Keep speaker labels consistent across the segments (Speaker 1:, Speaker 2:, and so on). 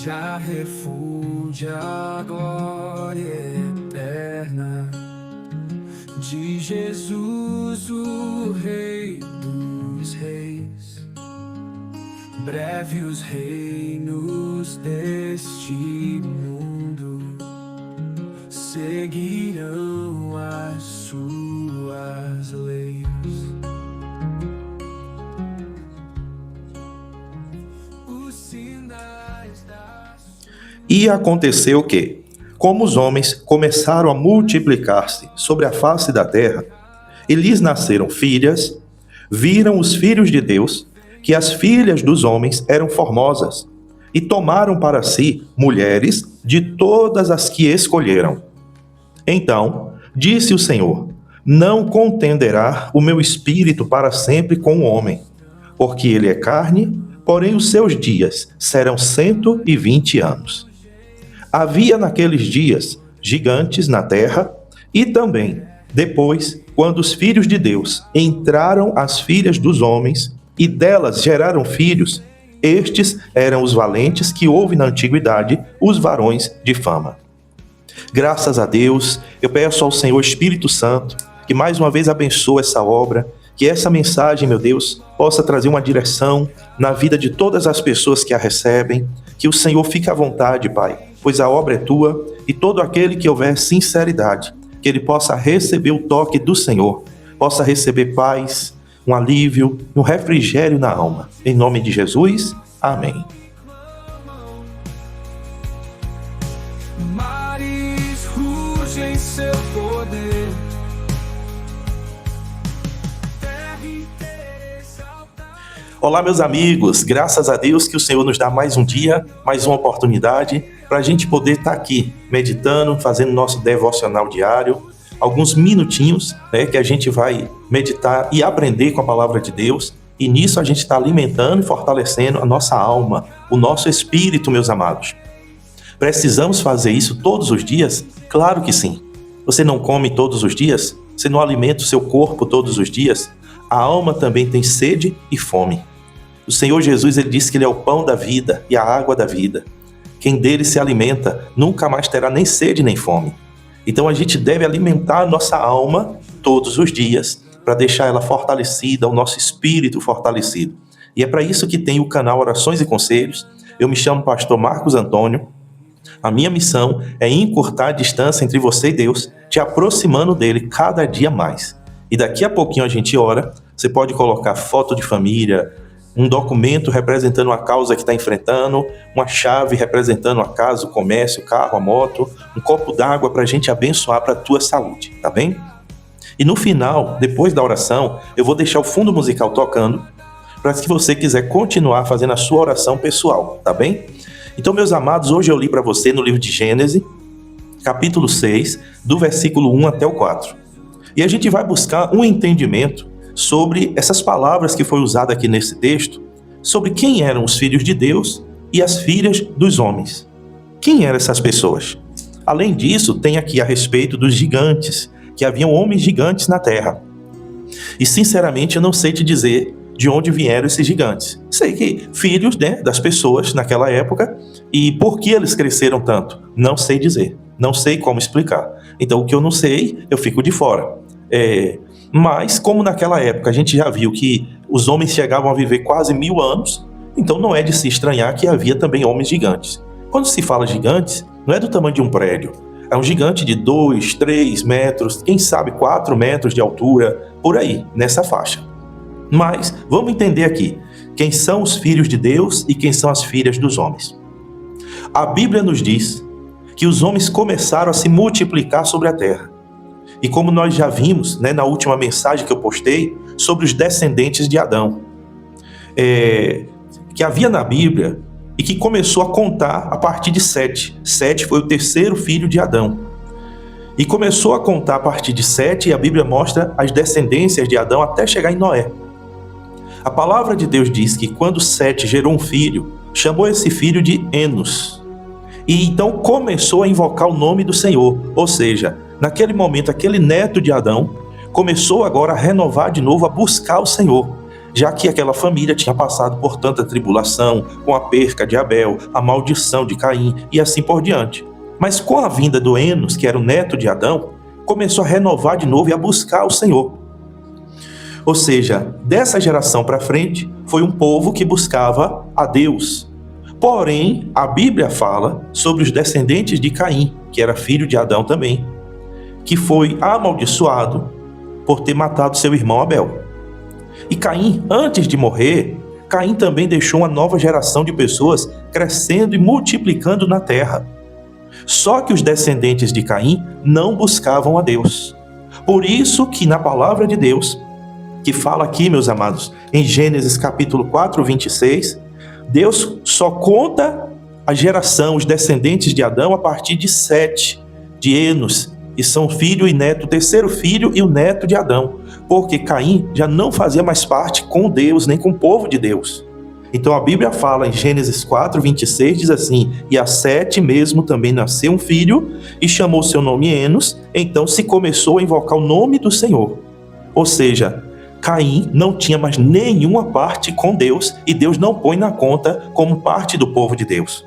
Speaker 1: já refunde a glória eterna de Jesus, o Rei dos Reis. Breve os reinos deste mundo seguirão as suas leis. Os sinais da...
Speaker 2: E aconteceu que, como os homens começaram a multiplicar-se sobre a face da terra, e lhes nasceram filhas, viram os filhos de Deus que as filhas dos homens eram formosas, e tomaram para si mulheres de todas as que escolheram. Então disse o Senhor: não contenderá o meu espírito para sempre com o homem, porque ele é carne, porém os seus dias serão 120 anos. Havia naqueles dias gigantes na terra, e também, depois, quando os filhos de Deus entraram as filhas dos homens, e delas geraram filhos, estes eram os valentes que houve na antiguidade, os varões de fama. Graças a Deus, eu peço ao Senhor Espírito Santo, que mais uma vez abençoe essa obra, que essa mensagem, meu Deus, possa trazer uma direção na vida de todas as pessoas que a recebem, que o Senhor fique à vontade, Pai, pois a obra é tua, e todo aquele que houver sinceridade, que ele possa receber o toque do Senhor, possa receber paz, um alívio, um refrigério na alma. Em nome de Jesus, amém.
Speaker 1: Mares rugem seu poder.
Speaker 2: Olá, meus amigos, graças a Deus que o Senhor nos dá mais um dia, mais uma oportunidade para a gente poder estar aqui meditando, fazendo nosso devocional diário, alguns minutinhos, que a gente vai meditar e aprender com a palavra de Deus, e nisso a gente está alimentando e fortalecendo a nossa alma, o nosso espírito, meus amados. Precisamos fazer isso todos os dias? Claro que sim. Você não come todos os dias? Você não alimenta o seu corpo todos os dias? A alma também tem sede e fome. O Senhor Jesus, ele disse que ele é o pão da vida e a água da vida. Quem dele se alimenta nunca mais terá nem sede nem fome. Então a gente deve alimentar a nossa alma todos os dias para deixar ela fortalecida, o nosso espírito fortalecido. E é para isso que tem o canal Orações e Conselhos. Eu me chamo Pastor Marcos Antônio. A minha missão é encurtar a distância entre você e Deus, te aproximando dele cada dia mais. E daqui a pouquinho a gente ora. Você pode colocar foto de família, um documento representando a causa que está enfrentando, uma chave representando a casa, o comércio, o carro, a moto, um copo d'água para a gente abençoar para a tua saúde, tá bem? E no final, depois da oração, eu vou deixar o fundo musical tocando, para que você quiser continuar fazendo a sua oração pessoal, tá bem? Então, meus amados, hoje eu li para você no livro de Gênesis, capítulo 6, do versículo 1 até o 4. E a gente vai buscar um entendimento sobre essas palavras que foi usada aqui nesse texto, sobre quem eram os filhos de Deus e as filhas dos homens. Quem eram essas pessoas? Além disso, tem aqui a respeito dos gigantes, que haviam homens gigantes na terra. E sinceramente eu não sei te dizer de onde vieram esses gigantes. Sei que filhos, das pessoas naquela época, e por que eles cresceram tanto? Não sei dizer, não sei como explicar. Então o que eu não sei, eu fico de fora. Mas, como naquela época a gente já viu que os homens chegavam a viver quase 1000 anos, então não é de se estranhar que havia também homens gigantes. Quando se fala gigantes, não é do tamanho de um prédio. É um gigante de 2, 3 metros, quem sabe 4 metros de altura, por aí, nessa faixa. Mas, vamos entender aqui, quem são os filhos de Deus e quem são as filhas dos homens. A Bíblia nos diz que os homens começaram a se multiplicar sobre a terra. E como nós já vimos, na última mensagem que eu postei, sobre os descendentes de Adão, que havia na Bíblia e que começou a contar a partir de Sete. Sete foi o terceiro filho de Adão. E começou a contar a partir de Sete, e a Bíblia mostra as descendências de Adão até chegar em Noé. A palavra de Deus diz que quando Sete gerou um filho, chamou esse filho de Enos. E então começou a invocar o nome do Senhor, ou seja, naquele momento, aquele neto de Adão começou agora a renovar de novo, a buscar o Senhor. já que aquela família tinha passado por tanta tribulação, com a perca de Abel, a maldição de Caim e assim por diante. Mas com a vinda do Enos, que era o neto de Adão, começou a renovar de novo e a buscar o Senhor. Ou seja, dessa geração para frente, foi um povo que buscava a Deus. Porém, a Bíblia fala sobre os descendentes de Caim, que era filho de Adão também, que foi amaldiçoado por ter matado seu irmão Abel. E Caim, antes de morrer, Caim também deixou uma nova geração de pessoas crescendo e multiplicando na terra. Só que os descendentes de Caim não buscavam a Deus. Por isso que na palavra de Deus, que fala aqui, meus amados, em Gênesis capítulo 4, 26, Deus só conta a geração, os descendentes de Adão, a partir de Sete, de Enos, e são filho e neto, o terceiro filho e o neto de Adão, porque Caim já não fazia mais parte com Deus, nem com o povo de Deus. Então a Bíblia fala em Gênesis 4, 26, diz assim: e a Sete mesmo também nasceu um filho, e chamou seu nome Enos, então se começou a invocar o nome do Senhor. Ou seja, Caim não tinha mais nenhuma parte com Deus, e Deus não põe na conta como parte do povo de Deus.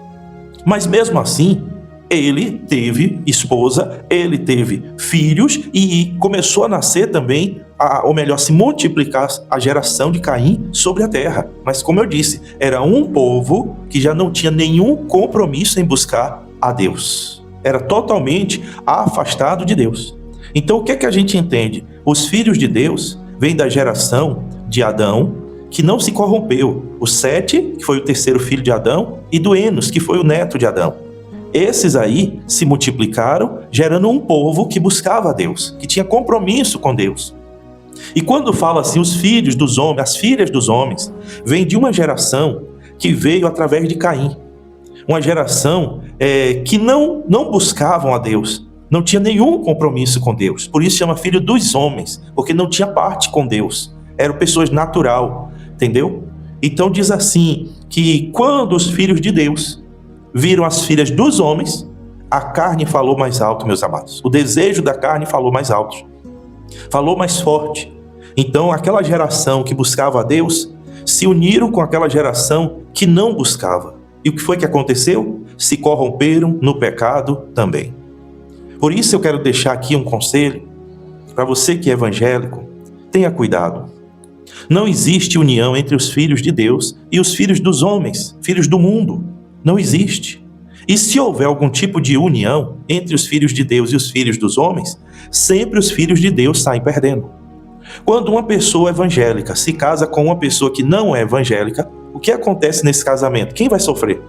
Speaker 2: Mas mesmo assim, ele teve esposa, ele teve filhos e começou a nascer também, ou melhor, se multiplicar a geração de Caim sobre a terra. Mas como eu disse, era um povo que já não tinha nenhum compromisso em buscar a Deus. Era totalmente afastado de Deus. Então o que é que a gente entende? Os filhos de Deus vêm da geração de Adão, que não se corrompeu. O Sete, que foi o terceiro filho de Adão, e do Enos, que foi o neto de Adão. Esses aí se multiplicaram, gerando um povo que buscava a Deus, que tinha compromisso com Deus. E quando fala assim, os filhos dos homens, as filhas dos homens, vêm de uma geração que veio através de Caim. Uma geração que não buscavam a Deus, não tinha nenhum compromisso com Deus. Por isso chama filho dos homens, porque não tinha parte com Deus. Eram pessoas natural, entendeu? Então diz assim, que quando os filhos de Deus viram as filhas dos homens, a carne falou mais alto, meus amados. O desejo da carne falou mais alto, falou mais forte. Então aquela geração que buscava a Deus se uniram com aquela geração que não buscava. E o que foi que aconteceu? Se corromperam no pecado também. Por isso eu quero deixar aqui um conselho para você que é evangélico: tenha cuidado. Não existe união entre os filhos de Deus e os filhos dos homens, filhos do mundo. Não existe. E se houver algum tipo de união entre os filhos de Deus e os filhos dos homens, sempre os filhos de Deus saem perdendo. Quando uma pessoa evangélica se casa com uma pessoa que não é evangélica, o que acontece nesse casamento? Quem vai sofrer?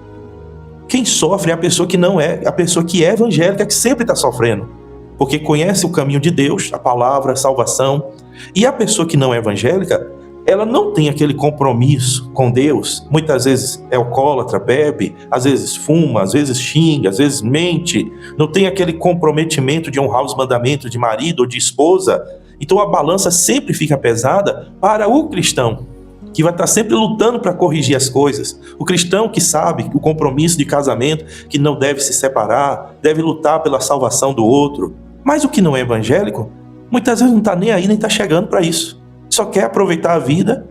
Speaker 2: Quem sofre é a pessoa que não é, a pessoa que é evangélica, que sempre está sofrendo, porque conhece o caminho de Deus, a palavra, a salvação. E a pessoa que não é evangélica, ela não tem aquele compromisso com Deus. Muitas vezes é alcoólatra, bebe, às vezes fuma, às vezes xinga, às vezes mente. Não tem aquele comprometimento de honrar os mandamentos de marido ou de esposa. Então a balança sempre fica pesada para o cristão, que vai estar sempre lutando para corrigir as coisas. O cristão que sabe o compromisso de casamento, que não deve se separar, deve lutar pela salvação do outro. Mas o que não é evangélico, muitas vezes não está nem aí, nem está chegando para isso. Só quer aproveitar a vida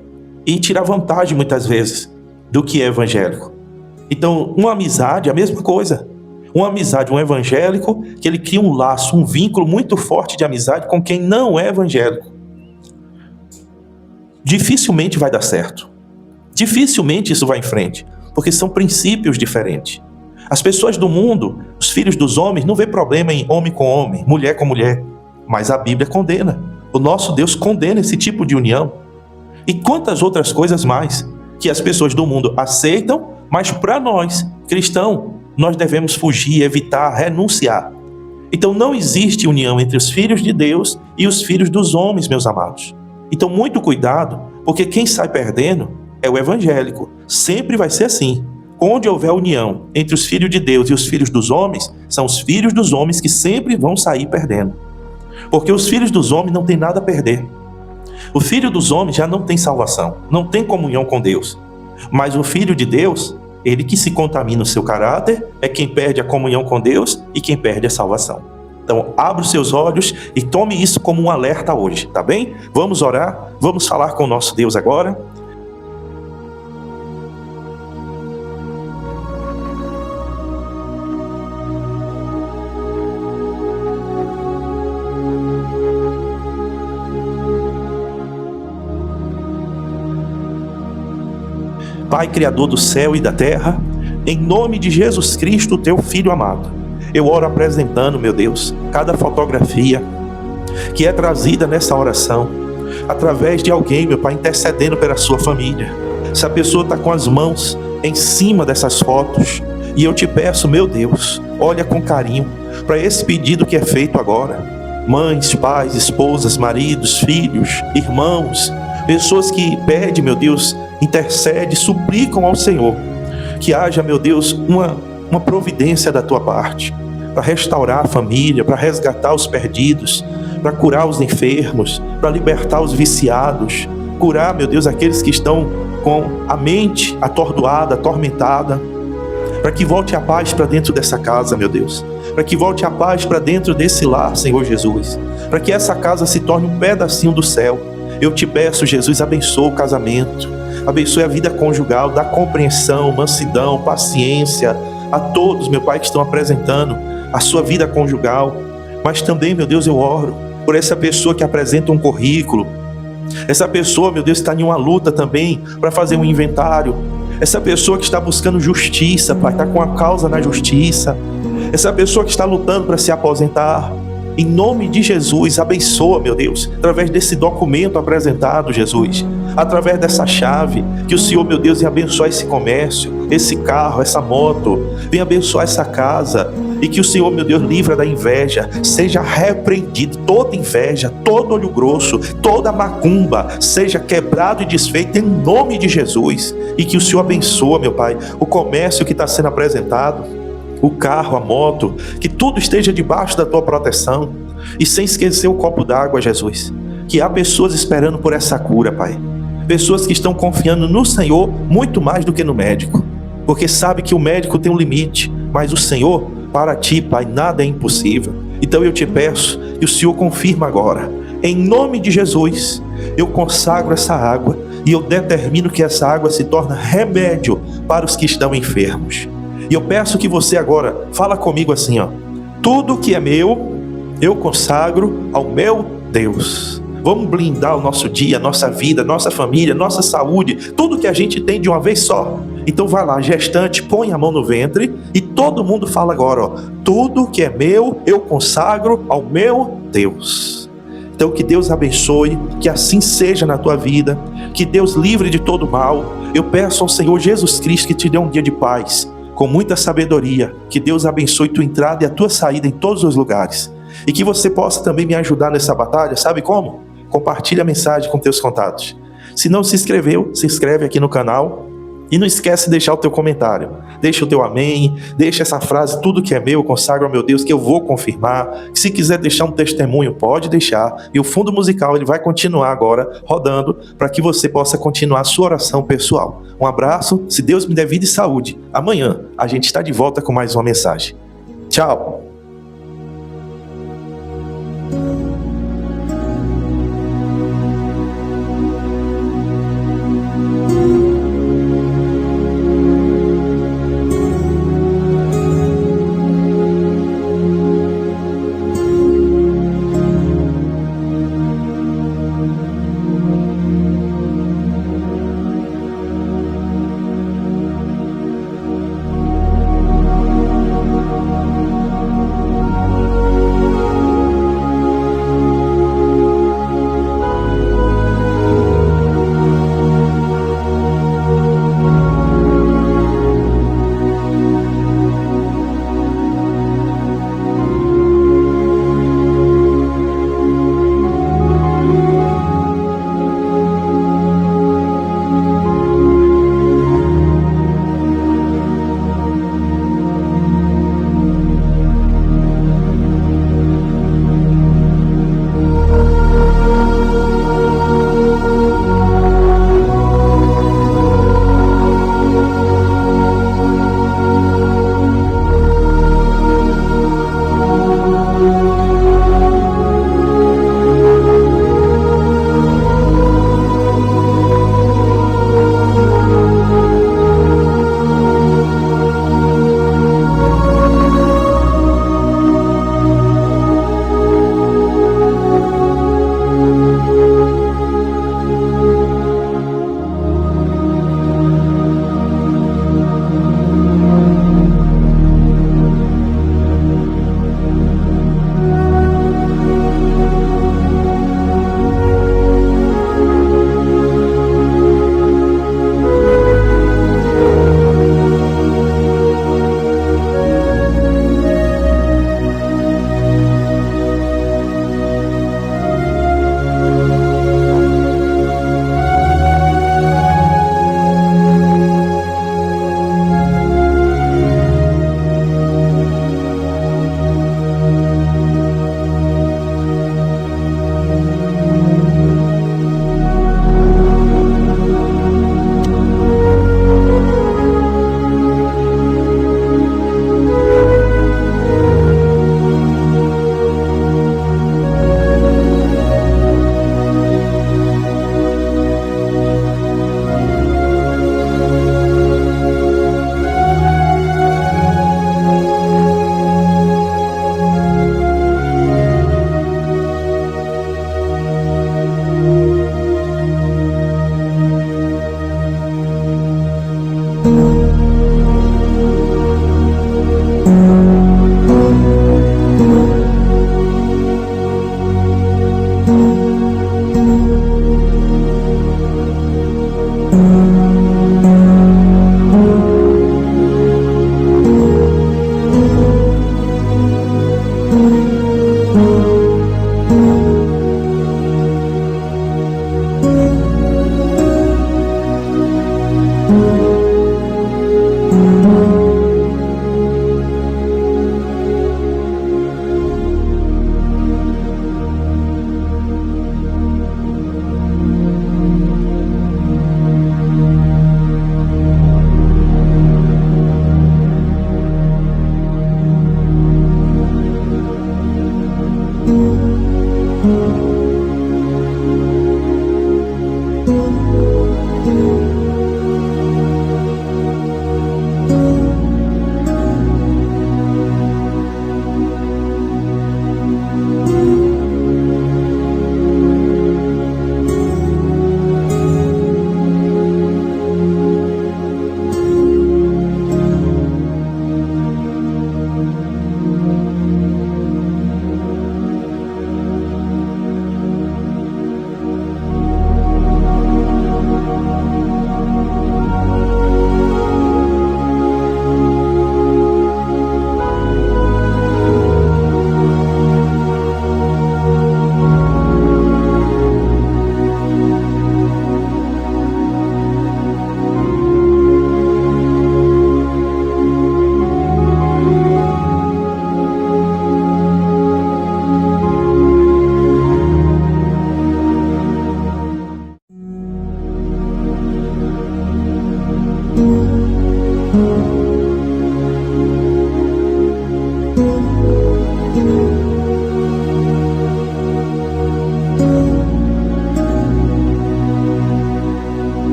Speaker 2: e tirar vantagem, muitas vezes, do que é evangélico. Então, uma amizade é a mesma coisa. Uma amizade, um evangélico, que ele cria um laço, um vínculo muito forte de amizade com quem não é evangélico. Dificilmente vai dar certo. Dificilmente isso vai em frente, porque são princípios diferentes. As pessoas do mundo, os filhos dos homens, não vê problema em homem com homem, mulher com mulher, mas a Bíblia condena. O nosso Deus condena esse tipo de união. E quantas outras coisas mais que as pessoas do mundo aceitam, mas para nós, cristãos, nós devemos fugir, evitar, renunciar. Então não existe união entre os filhos de Deus e os filhos dos homens, meus amados. Então muito cuidado, porque quem sai perdendo é o evangélico. Sempre vai ser assim. Onde houver união entre os filhos de Deus e os filhos dos homens, são os filhos dos homens que sempre vão sair perdendo. Porque os filhos dos homens não têm nada a perder. O filho dos homens já não tem salvação, não tem comunhão com Deus. Mas o filho de Deus, ele que se contamina o seu caráter, é quem perde a comunhão com Deus e quem perde a salvação. Então, abra os seus olhos e tome isso como um alerta hoje, tá bem? Vamos orar, vamos falar com o nosso Deus agora. Pai Criador do céu e da terra, em nome de Jesus Cristo, teu Filho amado, eu oro apresentando, meu Deus, cada fotografia que é trazida nessa oração, através de alguém, meu Pai, intercedendo pela sua família. Essa pessoa está com as mãos em cima dessas fotos, e eu te peço, meu Deus, olha com carinho para esse pedido que é feito agora. Mães, pais, esposas, maridos, filhos, irmãos, pessoas que pedem, meu Deus, intercedem, suplicam ao Senhor, que haja, meu Deus, uma providência da tua parte, para restaurar a família, para resgatar os perdidos, para curar os enfermos, para libertar os viciados, curar, meu Deus, aqueles que estão com a mente atordoada, atormentada, para que volte a paz para dentro dessa casa, meu Deus, para que volte a paz para dentro desse lar, Senhor Jesus, para que essa casa se torne um pedacinho do céu. Eu te peço, Jesus, abençoa o casamento, abençoe a vida conjugal, dá compreensão, mansidão, paciência a todos, meu Pai, que estão apresentando a sua vida conjugal. Mas também, meu Deus, eu oro por essa pessoa que apresenta um currículo, essa pessoa, meu Deus, está em uma luta também para fazer um inventário, essa pessoa que está buscando justiça, Pai, está com a causa na justiça, essa pessoa que está lutando para se aposentar. Em nome de Jesus, abençoa, meu Deus, através desse documento apresentado, Jesus, através dessa chave, que o Senhor, meu Deus, venha abençoar esse comércio, esse carro, essa moto, venha abençoar essa casa, e que o Senhor, meu Deus, livra da inveja, seja repreendido toda inveja, todo olho grosso, toda macumba, seja quebrado e desfeito em nome de Jesus, e que o Senhor abençoa, meu Pai, o comércio que está sendo apresentado, o carro, a moto, que tudo esteja debaixo da tua proteção, e sem esquecer o copo d'água, Jesus, que há pessoas esperando por essa cura, Pai, pessoas que estão confiando no Senhor muito mais do que no médico, porque sabe que o médico tem um limite, mas o Senhor, para ti, Pai, nada é impossível. Então eu te peço que o Senhor confirma agora, em nome de Jesus, eu consagro essa água, e eu determino que essa água se torne remédio para os que estão enfermos. E eu peço que você agora fala comigo assim, ó: tudo que é meu, eu consagro ao meu Deus. Vamos blindar o nosso dia, nossa vida, nossa família, nossa saúde, tudo que a gente tem de uma vez só. Então vai lá, gestante, põe a mão no ventre e todo mundo fala agora, ó: tudo que é meu, eu consagro ao meu Deus. Então que Deus abençoe, que assim seja na tua vida, que Deus livre de todo mal. Eu peço ao Senhor Jesus Cristo que te dê um dia de paz, com muita sabedoria, que Deus abençoe tua entrada e a tua saída em todos os lugares, e que você possa também me ajudar nessa batalha. Sabe como? Compartilha a mensagem com teus contatos. Se não se inscreveu, se inscreve aqui no canal, e não esquece de deixar o teu comentário, deixa o teu amém, deixa essa frase: tudo que é meu, consagro ao meu Deus, que eu vou confirmar. Se quiser deixar um testemunho, pode deixar, e o fundo musical ele vai continuar agora rodando, para que você possa continuar a sua oração pessoal. Um abraço, se Deus me der vida e saúde, amanhã a gente está de volta com mais uma mensagem. Tchau!